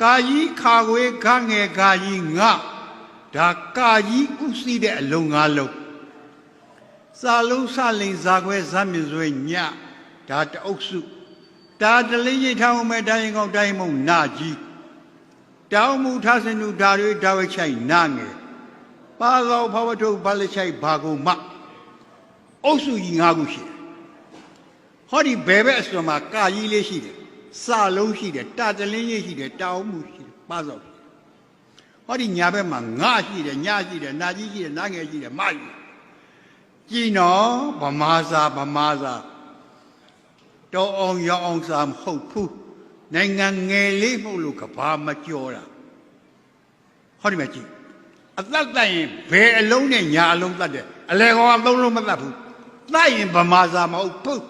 ကာကြီးခါခွေခငယ်ကာကြီးငါဒါကာကြီးဥသိတဲ့အလုံး၅လုံးစာလုံးစလိန်ဇာခွဲဇာမြစွဲညဒါတအုပ်စုဒါတလင်းရိတ်ထောင်းမဲ့တိုင်းကောင်းတိုင်းမုံနာကြီးတောင်းမှုထဆင်သူဓာတွေဓာဝဲချိုင်နာငယ်ပါသောဘဝထုဘာလက်ချိုင်ဘာကုန်မအုပ်စုကြီး၅ခုရှိတယ်ဟောဒီဘယ်ဘက်အစွန်မှာကာကြီးလေးရှိတယ်စာလုံးရှိတယ်တာတလင်းရိတ်ရှိတယ်တောင်းမှုရှိတယ်ပါသောဟောဒီညာဘက်မှာငါရှိတယ်ညရှိတယ်နာကြီးရှိတယ်နာငယ်ရှိတယ်မရှိကြည်နော်ဗမာစာတော်အောင်ရောအောင်စာမဟုတ်ဘူးနိုင်ငံငယ်လေးမဟုတ်လို့ကဘာမကြောတာဟောဒီမှာကြည့်အသက်တတ်ရင်ဘယ်အလုံးနဲ့ညာအလုံးတတ်တယ်အလဲကောင်ကသုံးလုံးမတတ်ဘူးတတ်ရင်ဗမာစာမဟုတ်ဘူး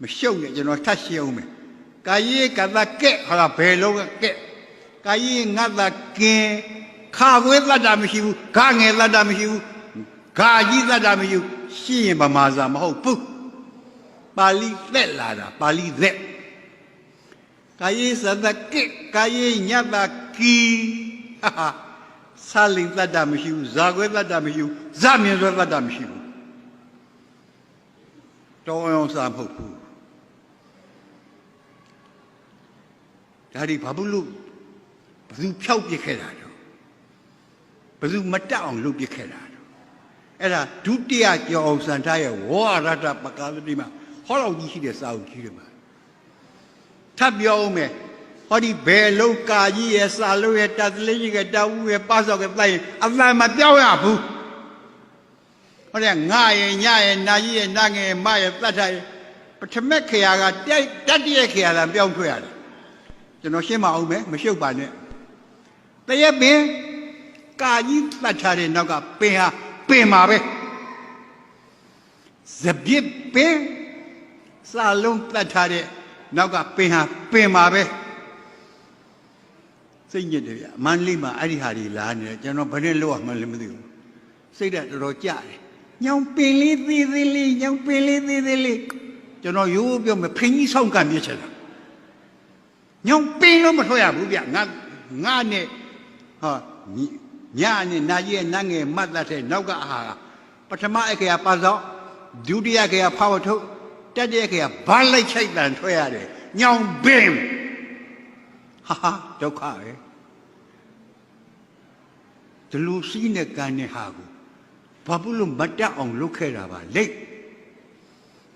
မရှုပ်နဲ့ကျွန်တော်ထပ်ရှင်းအောင်မယ်ကာယေကသကဲ့ဟာဘယ်လုံးကဲ့ကာယေငတ်တာကင်းခါခွေးတတ်တာမရှိဘူးခါငယ်တတ်တာမရှိဘူးခါကြီးတတ်တာမရှိဘူးရှင်းရင်ဗမာစာမဟုတ်ဘူးပါဠိသက်လာတာပါဠိသက်ကာယေသတကဲ့ကာယေညတ်တာကီဟာစာလိန်တတ်တာမရှိဘူးဇာခွဲတတ်တာမရှိဘူးဇမြင်စွဲတတ်တာမရှိဘူးတောင်းအောင်စာမဟုတ်ဘူးဒါဒီဘာဘူးလို့ဘယ်သူဖြောက်ပြခဲ့တာတော့ဘယ်သူမတတ်အောင်လုပ်ပြခဲ့တာတော့အဲ့ဒါဒုတိယကျော်အောင်စံထားရဲ့ဝါရတပကာသတိမှာဟောလောက်ကြီးရှိတဲ့စာအုပ်ကြီးတွေမှာထပ်ပြောအောင်မယ်ဟောဒီဘယ်လုံးကာကြီးရဲ့စာလုံးရဲ့တသလေးကြီးရဲ့တာဝူရဲ့ပါစောက်ကတိုက်ရင်အမှန်မပြောင်းရဘူးဟောတဲ့ငါရဲ့ညရဲ့နာကြီးရဲ့နာငယ်မရဲ့တတ်ထားရဲ့ပထမခေယာကတတရဲ့ခေယာကပြောင်းထွက်ရတယ်ကျွန်တော်ရှင်းမအောင်မယ်မရှုပ်ပါနဲ့တရက်ပင်ကာကြီးတတ်ထားတဲ့နောက်ကပင်ဟာပင်မှာပဲဇပြစ်ပင်စာလုံးတတ်ထားတဲ့နောက်ကပင်ဟာပင်မှာပဲစိတ်ညစ်တယ်ဗျမန္တလေးမှာအဲ့ဒီဟာတွေလာနေတယ်ကျွန်တော်ဘယ်နဲ့လောက်မှလည်းမသိဘူးစိတ်ဓာတ်တော်တော်ကြတယ်ညောင်ပင်လေးသေးသေးလေးညောင်ပင်လေးသေးသေးလေးကျွန်တော်ရိုးပြောမယ်ဖင်ကြီးဆောင်ကံပြစ်ချင်တာညောင်ပင်လို့မထွက်ရဘူးဗျငါနဲ့ဟာညနဲ့နာကြီးရဲ့နတ်ငယ်မတ်တတ်တဲ့နောက်ကအာဟာပထမအခေယပါစောဒုတိယခေယဖောက်ထုတ်တတိယခေယဘားလိုက်ချိုက်တန်ထွက်ရတယ်ညောင်ပင်ဟာဒုက္ခပဲဒီလူစီးနဲ့ကန်နဲ့ဟာကိုဘာဘူးလို့မတတ်အောင်လုပ်ခဲ့တာပါလေ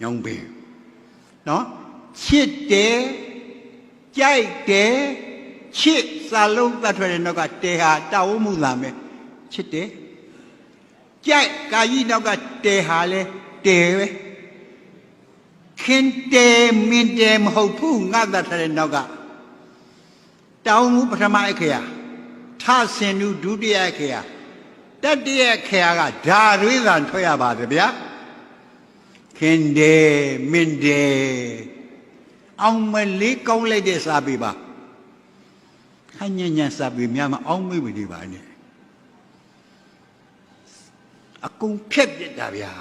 ညောင်ပင်နော်ချစ်တယ်ကြိုက်တယ်ချစ်စာလုံးတတ်ထွက်တဲ့နောက်ကတေဟာတာဝမှုလာမယ်ချစ်တယ်ကြိုက်ကာကြီးနောက်ကတေဟာလဲတေပဲခင်တေမင်းတေမဟုတ်ဘူးငါတတ်ထွက်တဲ့နောက်ကတောင်းမှုပထမအခေယထဆင်သူဒုတိယအခေယတတိယအခေယကဓာရွေးသာထွက်ရပါတယ်ဗျာခင်တေမင်းတေအောင်မလေးကောင်းလိုက်တဲ့စာပေပါခညညစာပေများမအောင်မေ့မနေပါနဲ့အကုန်ဖြက်ပြစ်တာဗျာ